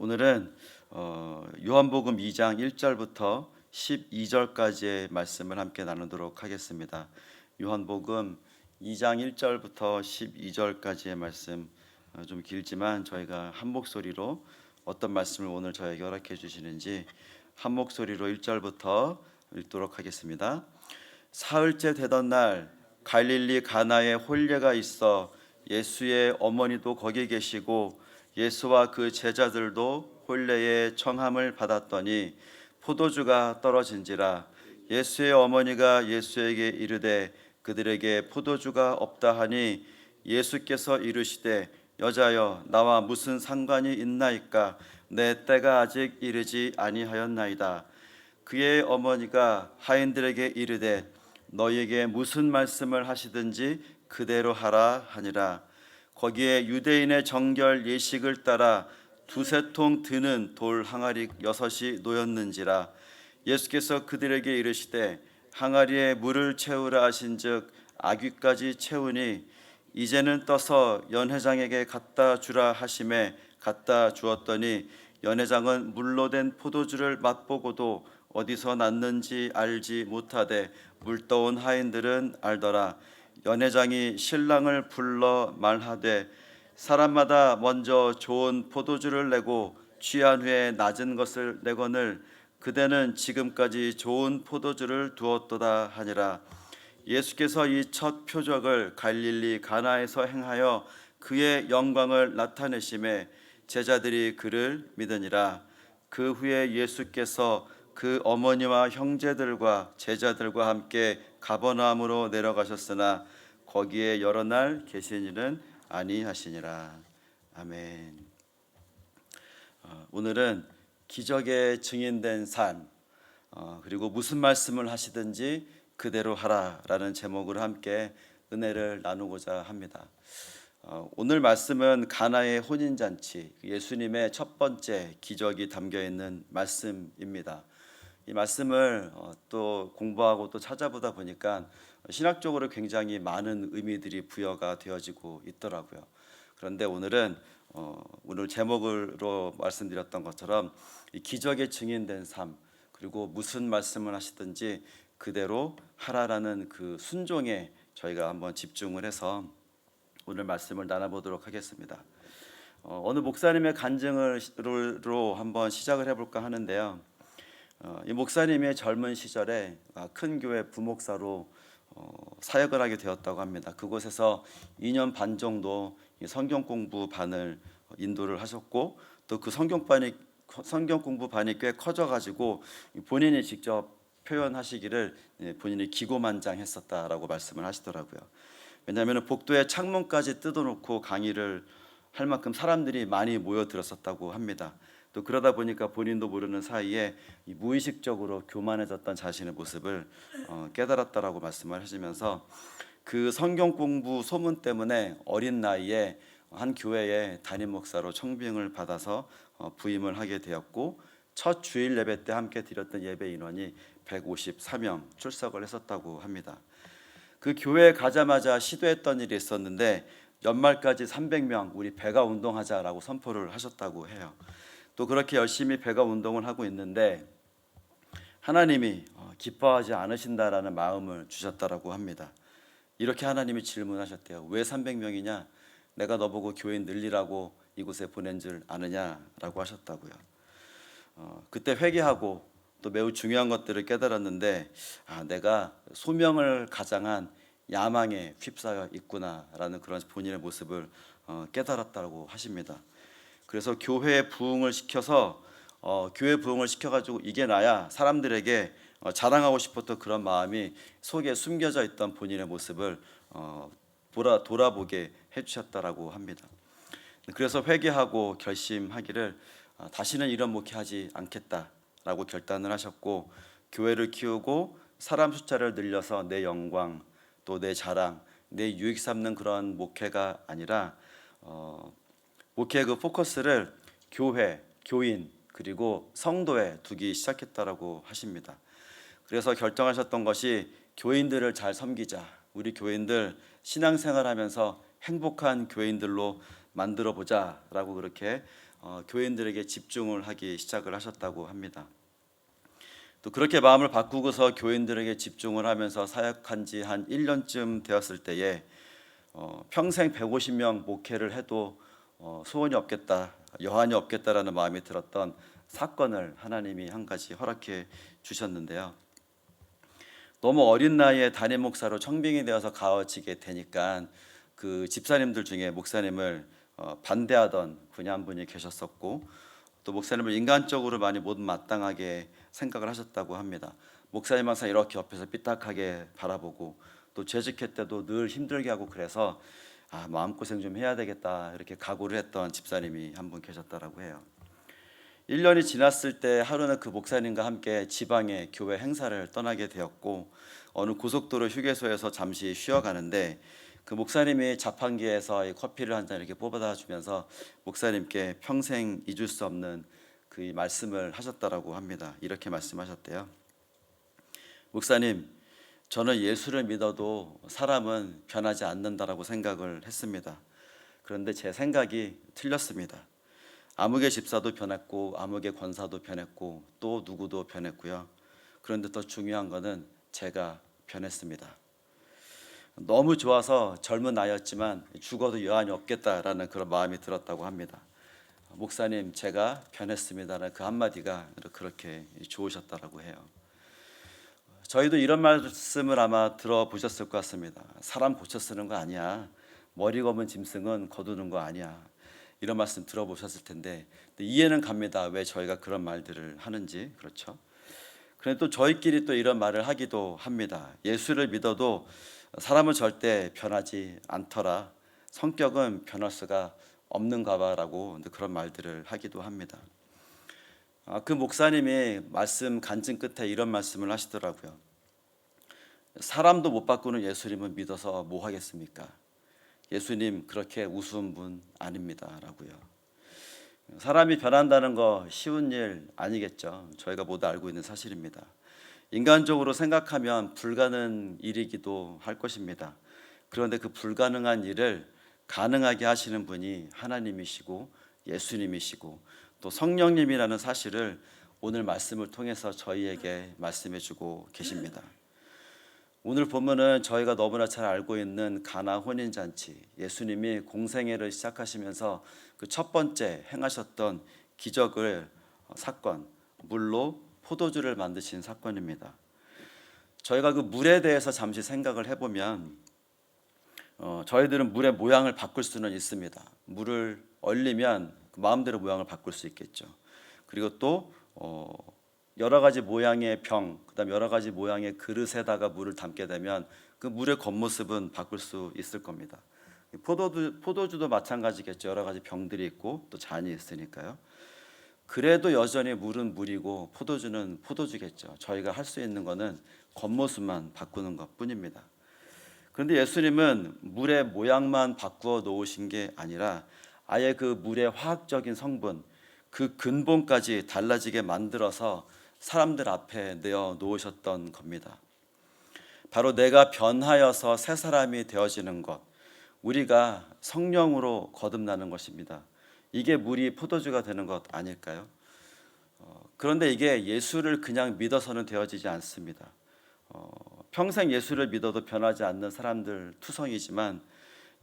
오늘은 요한복음 2장 1절부터 12절까지의 말씀을 함께 나누도록 하겠습니다. 요한복음 2장 1절부터 12절까지의 말씀, 좀 길지만 저희가 한 목소리로 어떤 말씀을 오늘 저에게 허락해 주시는지 한 목소리로 1절부터 읽도록 하겠습니다. 사흘째 되던 날 갈릴리 가나에 혼례가 있어 예수의 어머니도 거기 계시고 예수와 그 제자들도 혼례의 청함을 받았더니 포도주가 떨어진지라. 예수의 어머니가 예수에게 이르되 그들에게 포도주가 없다 하니 예수께서 이르시되 여자여 나와 무슨 상관이 있나이까? 내 때가 아직 이르지 아니하였나이다. 그의 어머니가 하인들에게 이르되 너희에게 무슨 말씀을 하시든지 그대로 하라 하니라. 거기에 유대인의 정결 예식을 따라 두세 통 드는 돌 항아리 6이 놓였는지라. 예수께서 그들에게 이르시되 항아리에 물을 채우라 하신즉 아귀까지 채우니 이제는 떠서 연회장에게 갖다 주라 하심에 갖다 주었더니 연회장은 물로 된 포도주를 맛보고도 어디서 났는지 알지 못하되 물떠온 하인들은 알더라. 연회장이 신랑을 불러 말하되 사람마다 먼저 좋은 포도주를 내고 취한 후에 낮은 것을 내거늘 그대는 지금까지 좋은 포도주를 두었도다 하니라. 예수께서 이 첫 표적을 갈릴리 가나에서 행하여 그의 영광을 나타내심에 제자들이 그를 믿으니라. 그 후에 예수께서 그 어머니와 형제들과 제자들과 함께 가버나움으로 내려가셨으나 거기에 여러 날 계시니는 아니하시니라. 아멘. 오늘은 기적에 증인된 삶, 그리고 무슨 말씀을 하시든지 그대로 하라라는 제목으로 함께 은혜를 나누고자 합니다. 오늘 말씀은 가나의 혼인잔치, 예수님의 첫 번째 기적이 담겨 있는 말씀입니다. 이 말씀을 또 공부하고 또 찾아보다 보니까 신학적으로 굉장히 많은 의미들이 부여가 되어지고 있더라고요. 그런데 오늘은 오늘 제목으로 말씀드렸던 것처럼 이 기적에 증인된 삶, 그리고 무슨 말씀을 하시든지 그대로 하라라는 그 순종에 저희가 한번 집중을 해서 오늘 말씀을 나눠보도록 하겠습니다. 어느 목사님의 간증으로 한번 시작을 해볼까 하는데요. 이 목사님의 젊은 시절에 큰 교회 부목사로 사역을 하게 되었다고 합니다. 그곳에서 2년 반 정도 성경 공부반을 인도를 하셨고, 또 그 성경 공부반이 꽤 커져가지고 본인이 직접 표현하시기를 본인이 기고만장했었다라고 말씀을 하시더라고요. 왜냐하면 복도에 창문까지 뜯어놓고 강의를 할 만큼 사람들이 많이 모여들었었다고 합니다. 또 그러다 보니까 본인도 모르는 사이에 무의식적으로 교만해졌던 자신의 모습을 깨달았다라고 말씀을 하시면서 그 성경 공부 소문 때문에 어린 나이에 한 교회의 담임 목사로 청빙을 받아서 부임을 하게 되었고, 첫 주일 예배 때 함께 드렸던 예배 인원이 154명 출석을 했었다고 합니다. 그 교회에 가자마자 시도했던 일이 있었는데 연말까지 300명 우리 배가 운동하자라고 선포를 하셨다고 해요. 또 그렇게 열심히 배가 운동을 하고 있는데 하나님이 기뻐하지 않으신다라는 마음을 주셨다라고 합니다. 이렇게 하나님이 질문하셨대요. 왜 300명이냐? 내가 너보고 교회 늘리라고 이곳에 보낸 줄 아느냐라고 하셨다고요. 그때 회개하고 또 매우 중요한 것들을 깨달았는데 내가 소명을 가장한 야망에 휩싸여 있구나라는 그런 본인의 모습을 깨달았다고 하십니다. 그래서 교회 부흥을 시켜서 교회 부흥을 시켜가지고 이게 나야 사람들에게 자랑하고 싶었던 그런 마음이 속에 숨겨져 있던 본인의 모습을 돌아보게 해주셨다라고 합니다. 그래서 회개하고 결심하기를 다시는 이런 목회하지 않겠다라고 결단을 하셨고, 교회를 키우고 사람 숫자를 늘려서 내 영광 또 내 자랑, 내 유익 삼는 그런 목회가 아니라 목회의 그 포커스를 교회, 교인 그리고 성도에 두기 시작했다라고 하십니다. 그래서 결정하셨던 것이 교인들을 잘 섬기자, 우리 교인들 신앙생활하면서 행복한 교인들로 만들어 보자라고 그렇게 교인들에게 집중을 하기 시작을 하셨다고 합니다. 또 그렇게 마음을 바꾸고서 교인들에게 집중을 하면서 사역한 지 한 1년쯤 되었을 때에 평생 150명 목회를 해도 소원이 없겠다, 여한이 없겠다라는 마음이 들었던 사건을 하나님이 한 가지 허락해 주셨는데요. 너무 어린 나이에 담임 목사로 청빙이 되어서 가어지게 되니까 그 집사님들 중에 목사님을 반대하던 분이 한 분이 계셨었고, 또 목사님을 인간적으로 많이 못마땅하게 생각을 하셨다고 합니다. 목사님 항상 이렇게 옆에서 삐딱하게 바라보고, 또 재직회 때도 늘 힘들게 하고, 그래서 마음고생 좀 해야 되겠다 이렇게 각오를 했던 집사님이 한 분 계셨다라고 해요. 1년이 지났을 때 하루는 그 목사님과 함께 지방의 교회 행사를 떠나게 되었고, 어느 고속도로 휴게소에서 잠시 쉬어가는데 그 목사님이 자판기에서 이 커피를 한 잔 이렇게 뽑아다 주면서 목사님께 평생 잊을 수 없는 그 말씀을 하셨다라고 합니다. 이렇게 말씀하셨대요. 목사님, 저는 예수를 믿어도 사람은 변하지 않는다라고 생각을 했습니다. 그런데 제 생각이 틀렸습니다. 아무개 집사도 변했고, 아무개 권사도 변했고, 또 누구도 변했고요. 그런데 더 중요한 것은 제가 변했습니다. 너무 좋아서 젊은 나이였지만 죽어도 여한이 없겠다라는 그런 마음이 들었다고 합니다. 목사님, 제가 변했습니다라는 그 한마디가 그렇게 좋으셨다라고 해요. 저희도 이런 말씀을 아마 들어보셨을 것 같습니다. 사람 고쳐 쓰는 거 아니야. 머리 검은 짐승은 거두는 거 아니야. 이런 말씀 들어보셨을 텐데 이해는 갑니다. 왜 저희가 그런 말들을 하는지. 그렇죠? 그런데 또 저희끼리 또 이런 말을 하기도 합니다. 예수를 믿어도 사람은 절대 변하지 않더라. 성격은 변할 수가 없는가 봐라고 그런 말들을 하기도 합니다. 그 목사님이 말씀 간증 끝에 이런 말씀을 하시더라고요. 사람도 못 바꾸는 예수님은 믿어서 뭐 하겠습니까? 예수님 그렇게 우스운 분 아닙니다 라고요. 사람이 변한다는 거 쉬운 일 아니겠죠. 저희가 모두 알고 있는 사실입니다. 인간적으로 생각하면 불가능한 일이기도 할 것입니다. 그런데 그 불가능한 일을 가능하게 하시는 분이 하나님이시고 예수님이시고 또 성령님이라는 사실을 오늘 말씀을 통해서 저희에게 말씀해 주고 계십니다. 오늘 본문은 저희가 너무나 잘 알고 있는 가나 혼인잔치, 예수님이 공생애를 시작하시면서 그 첫 번째 행하셨던 기적을 사건, 물로 포도주를 만드신 사건입니다. 저희가 그 물에 대해서 잠시 생각을 해보면 저희들은 물의 모양을 바꿀 수는 있습니다. 물을 얼리면 그 마음대로 모양을 바꿀 수 있겠죠. 그리고 또 여러 가지 모양의 병, 그다음 여러 가지 모양의 그릇에다가 물을 담게 되면 그 물의 겉모습은 바꿀 수 있을 겁니다. 포도주도 마찬가지겠죠. 여러 가지 병들이 있고 또 잔이 있으니까요. 그래도 여전히 물은 물이고 포도주는 포도주겠죠. 저희가 할 수 있는 것은 겉모습만 바꾸는 것뿐입니다. 그런데 예수님은 물의 모양만 바꾸어 놓으신 게 아니라 아예 그 물의 화학적인 성분, 그 근본까지 달라지게 만들어서 사람들 앞에 내어 놓으셨던 겁니다. 바로 내가 변하여서 새 사람이 되어지는 것, 우리가 성령으로 거듭나는 것입니다. 이게 물이 포도주가 되는 것 아닐까요? 그런데 이게 예수를 그냥 믿어서는 되어지지 않습니다. 평생 예수를 믿어도 변하지 않는 사람들 투성이지만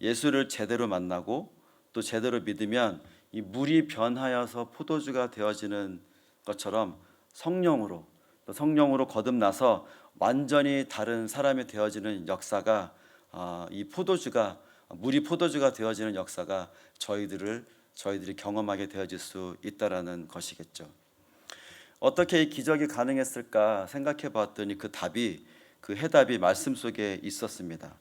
예수를 제대로 만나고 또 제대로 믿으면 이 물이 변하여서 포도주가 되어지는 것처럼 성령으로 거듭나서 완전히 다른 사람이 되어지는 역사가 물이 포도주가 되어지는 역사가 저희들이 경험하게 되어질 수 있다라는 것이겠죠. 어떻게 이 기적이 가능했을까 생각해 봤더니 그 해답이 말씀 속에 있었습니다.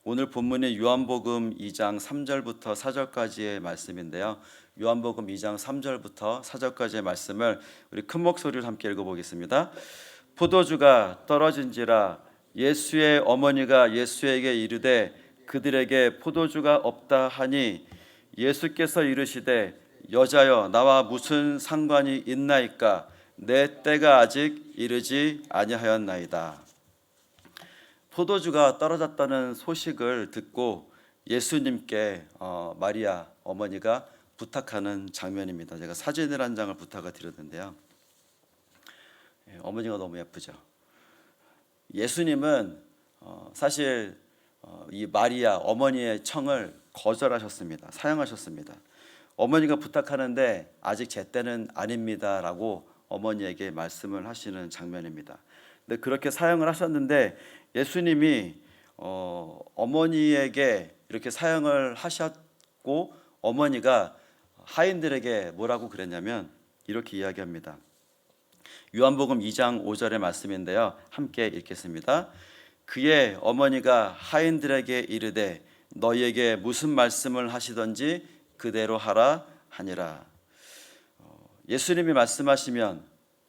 오늘 본문이 요한복음 2장 3절부터 4절까지의 말씀인데요. 요한복음 2장 3절부터 4절까지의 말씀을 우리 큰 목소리로 함께 읽어보겠습니다. 포도주가 떨어진지라 예수의 어머니가 예수에게 이르되 그들에게 포도주가 없다 하니 예수께서 이르시되 여자여 나와 무슨 상관이 있나이까 내 때가 아직 이르지 아니하였나이다. 포도주가 떨어졌다는 소식을 듣고 예수님께 마리아 어머니가 부탁하는 장면입니다. 제가 사진을 한 장을 부탁을 드렸는데요. 어머니가 너무 예쁘죠. 예수님은 사실 이 마리아 어머니의 청을 거절하셨습니다. 사양하셨습니다. 어머니가 부탁하는데 아직 제 때는 아닙니다라고 어머니에게 말씀을 하시는 장면입니다. 근데 그렇게 사양을 하셨는데 예수님이 어머니에게 이렇게 사양을 하셨고 어머니가 하인들에게 뭐라고 그랬냐면 이렇게 이야기합니다. 요한복음 2장 5절의 말씀인데요. 함께 읽겠습니다. 그의 어머니가 하인들에게 이르되 너희에게 무슨 말씀을 하시든지 그대로 하라 하니라. 예수님이 말씀하시면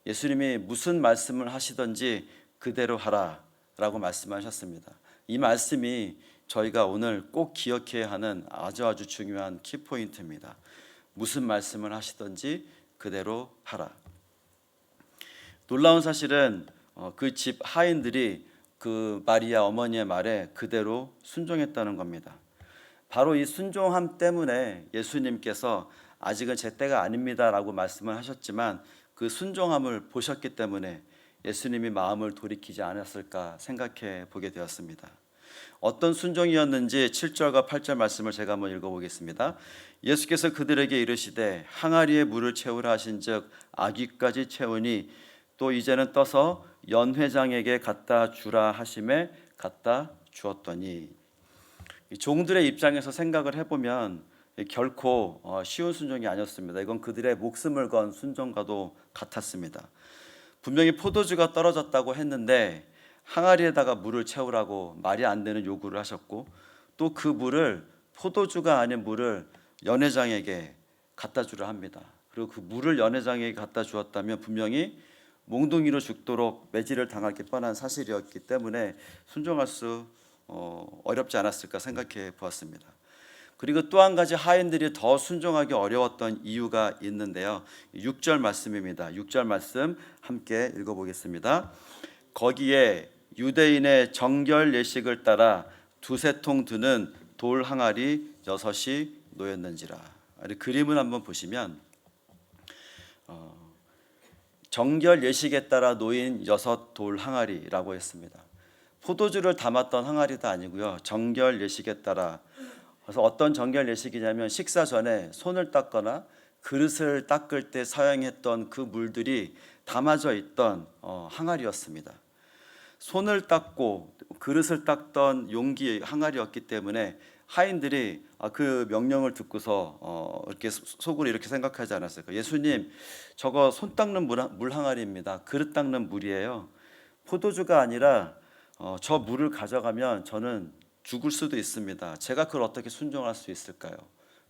예수님이 무슨 말씀을 하시든지 그대로 하라라고 말씀하셨습니다. 이 말씀이 저희가 오늘 꼭 기억해야 하는 아주 중요한 키포인트입니다. 무슨 말씀을 하시든지 그대로 하라. 놀라운 사실은 그 집 하인들이 그 마리아 어머니의 말에 그대로 순종했다는 겁니다. 바로 이 순종함 때문에 예수님께서 아직은 제 때가 아닙니다라고 말씀을 하셨지만 그 순종함을 보셨기 때문에 예수님이 마음을 돌이키지 않았을까 생각해 보게 되었습니다. 어떤 순종이었는지 7절과 8절 말씀을 제가 한번 읽어보겠습니다. 예수께서 그들에게 이르시되 항아리에 물을 채우라 하신즉 아귀까지 채우니 또 이제는 떠서 연회장에게 갖다 주라 하심에 갖다 주었더니, 종들의 입장에서 생각을 해보면 결코 쉬운 순종이 아니었습니다. 이건 그들의 목숨을 건 순종과도 같았습니다. 분명히 포도주가 떨어졌다고 했는데 항아리에다가 물을 채우라고 말이 안 되는 요구를 하셨고 또 그 물을 포도주가 아닌 물을 연회장에게 갖다 주라 합니다. 그리고 그 물을 연회장에게 갖다 주었다면 분명히 몽둥이로 죽도록 매질을 당할 게 뻔한 사실이었기 때문에 순종할 수 어렵지 않았을까 생각해 보았습니다. 그리고 또 한 가지 하인들이 더 순종하기 어려웠던 이유가 있는데요. 6절 말씀입니다. 6절 말씀 함께 읽어보겠습니다. 거기에 유대인의 정결 예식을 따라 두세 통 드는 돌 항아리 6이 놓였는지라. 그림을 한번 보시면 정결 예식에 따라 놓인 6돌 항아리라고 했습니다. 포도주를 담았던 항아리도 아니고요. 정결 예식에 따라. 그래서 어떤 정결 예식이냐면 식사 전에 손을 닦거나 그릇을 닦을 때 사용했던 그 물들이 담아져 있던 항아리였습니다. 손을 닦고 그릇을 닦던 용기 항아리였기 때문에 하인들이 그 명령을 듣고서 이렇게 속으로 이렇게 생각하지 않았을까? 예수님, 저거 손 닦는 물 항아리입니다. 그릇 닦는 물이에요. 포도주가 아니라 저 물을 가져가면 저는 죽을 수도 있습니다. 제가 그걸 어떻게 순종할 수 있을까요?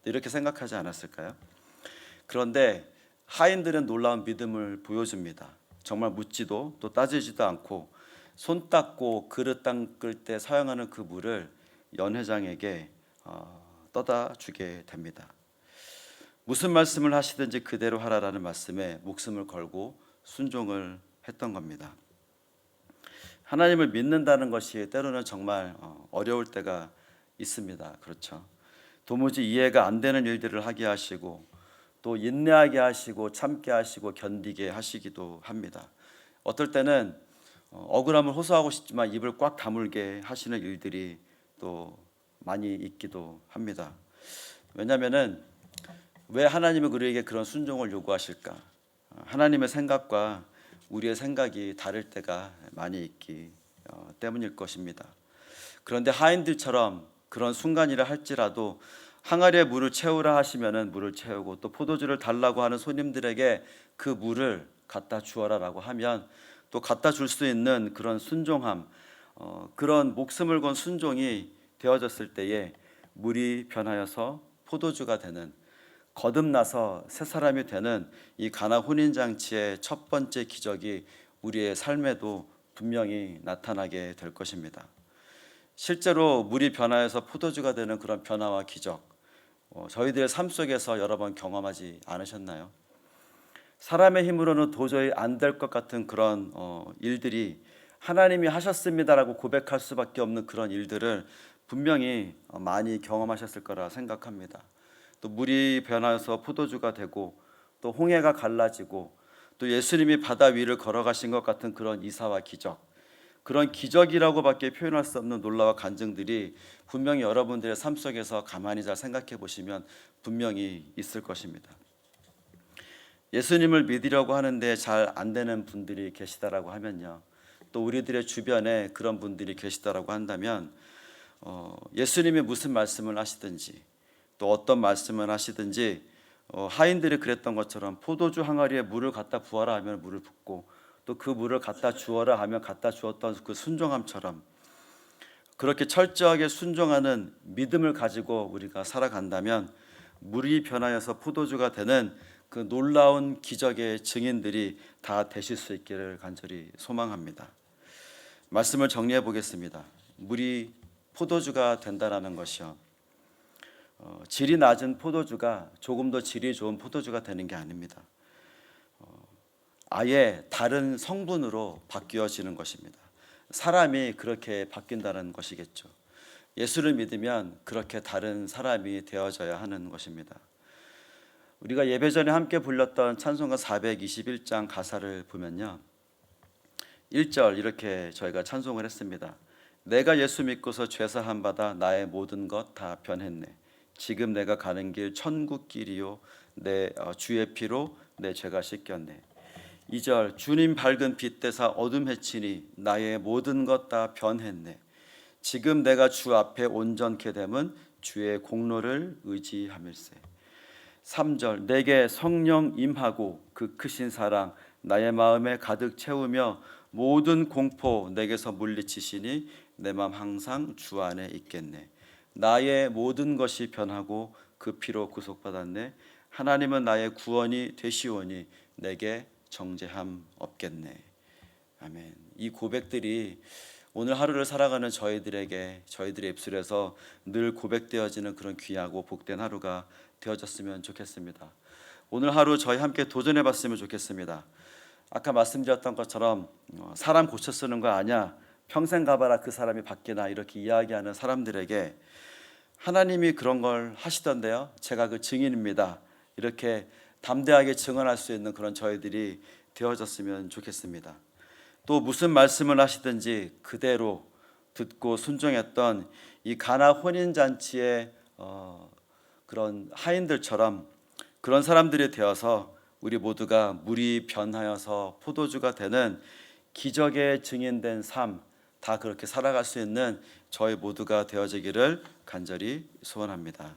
이렇게 생각하지 않았을까요? 그런데 하인들은 놀라운 믿음을 보여줍니다. 정말 묻지도 또 따지지도 않고 손 닦고 그릇 닦을 때 사용하는 그 물을 연회장에게 떠다 주게 됩니다. 무슨 말씀을 하시든지 그대로 하라라는 말씀에 목숨을 걸고 순종을 했던 겁니다. 하나님을 믿는다는 것이 때로는 정말 어려울 때가 있습니다. 그렇죠. 도무지 이해가 안 되는 일들을 하게 하시고 또 인내하게 하시고 참게 하시고 견디게 하시기도 합니다. 어떨 때는 억울함을 호소하고 싶지만 입을 꽉 다물게 하시는 일들이 또 많이 있기도 합니다. 왜냐하면은 왜 하나님은 우리에게 그런 순종을 요구하실까? 하나님의 생각과 우리의 생각이 다를 때가 많이 있기 때문일 것입니다. 그런데 하인들처럼 그런 순간이라 할지라도 항아리에 물을 채우라 하시면은 물을 채우고 또 포도주를 달라고 하는 손님들에게 그 물을 갖다 주어라라고 하면 또 갖다 줄 수 있는 그런 순종함, 그런 목숨을 건 순종이 되어졌을 때에 물이 변하여서 포도주가 되는, 거듭나서 새 사람이 되는 이 가나 혼인잔치의 첫 번째 기적이 우리의 삶에도 분명히 나타나게 될 것입니다. 실제로 물이 변하여서 포도주가 되는 그런 변화와 기적, 저희들의 삶 속에서 여러 번 경험하지 않으셨나요? 사람의 힘으로는 도저히 안 될 것 같은 그런 일들이 하나님이 하셨습니다라고 고백할 수밖에 없는 그런 일들을 분명히 많이 경험하셨을 거라 생각합니다. 또 물이 변하여서 포도주가 되고 또 홍해가 갈라지고 또 예수님이 바다 위를 걸어가신 것 같은 그런 이사와 기적, 그런 기적이라고밖에 표현할 수 없는 놀라와 간증들이 분명히 여러분들의 삶 속에서 가만히 잘 생각해 보시면 분명히 있을 것입니다. 예수님을 믿으려고 하는데 잘 안 되는 분들이 계시다라고 하면요, 또 우리들의 주변에 그런 분들이 계시다라고 한다면 예수님이 무슨 말씀을 하시든지 또 어떤 말씀을 하시든지 하인들이 그랬던 것처럼 포도주 항아리에 물을 갖다 부어라 하면 물을 붓고 또 그 물을 갖다 주어라 하면 갖다 주었던 그 순종함처럼 그렇게 철저하게 순종하는 믿음을 가지고 우리가 살아간다면 물이 변하여서 포도주가 되는 그 놀라운 기적의 증인들이 다 되실 수 있기를 간절히 소망합니다. 말씀을 정리해 보겠습니다. 물이 포도주가 된다라는 것이요, 질이 낮은 포도주가 조금 더 질이 좋은 포도주가 되는 게 아닙니다. 아예 다른 성분으로 바뀌어지는 것입니다. 사람이 그렇게 바뀐다는 것이겠죠. 예수를 믿으면 그렇게 다른 사람이 되어져야 하는 것입니다. 우리가 예배 전에 함께 불렀던 찬송가 421장 가사를 보면요, 1절 이렇게 저희가 찬송을 했습니다. 내가 예수 믿고서 죄사함 받아 나의 모든 것 다 변했네. 지금 내가 가는 길 천국 길이요, 내 주의 피로 내 죄가 씻겼네. 2절 주님 밝은 빛 되사 어둠 해치니 나의 모든 것 다 변했네. 지금 내가 주 앞에 온전케 됨은 주의 공로를 의지함일세. 3절 내게 성령 임하고 그 크신 사랑 나의 마음에 가득 채우며 모든 공포 내게서 물리치시니 내 마음 항상 주 안에 있겠네. 나의 모든 것이 변하고 그 피로 구속받았네. 하나님은 나의 구원이 되시오니 내게 정죄함 없겠네. 아멘. 이 고백들이 오늘 하루를 살아가는 저희들에게, 저희들의 입술에서 늘 고백되어지는 그런 귀하고 복된 하루가 되어졌으면 좋겠습니다. 오늘 하루 저희 함께 도전해 봤으면 좋겠습니다. 아까 말씀드렸던 것처럼 사람 고쳐 쓰는 거 아니야, 평생 가봐라 그 사람이 바뀌나, 이렇게 이야기하는 사람들에게 하나님이 그런 걸 하시던데요, 제가 그 증인입니다, 이렇게 담대하게 증언할 수 있는 그런 저희들이 되어졌으면 좋겠습니다. 또 무슨 말씀을 하시든지 그대로 듣고 순종했던 이 가나 혼인잔치의 그런 하인들처럼 그런 사람들이 되어서 우리 모두가 물이 변하여서 포도주가 되는 기적의 증인된 삶, 다 그렇게 살아갈 수 있는 저희 모두가 되어지기를 간절히 소원합니다.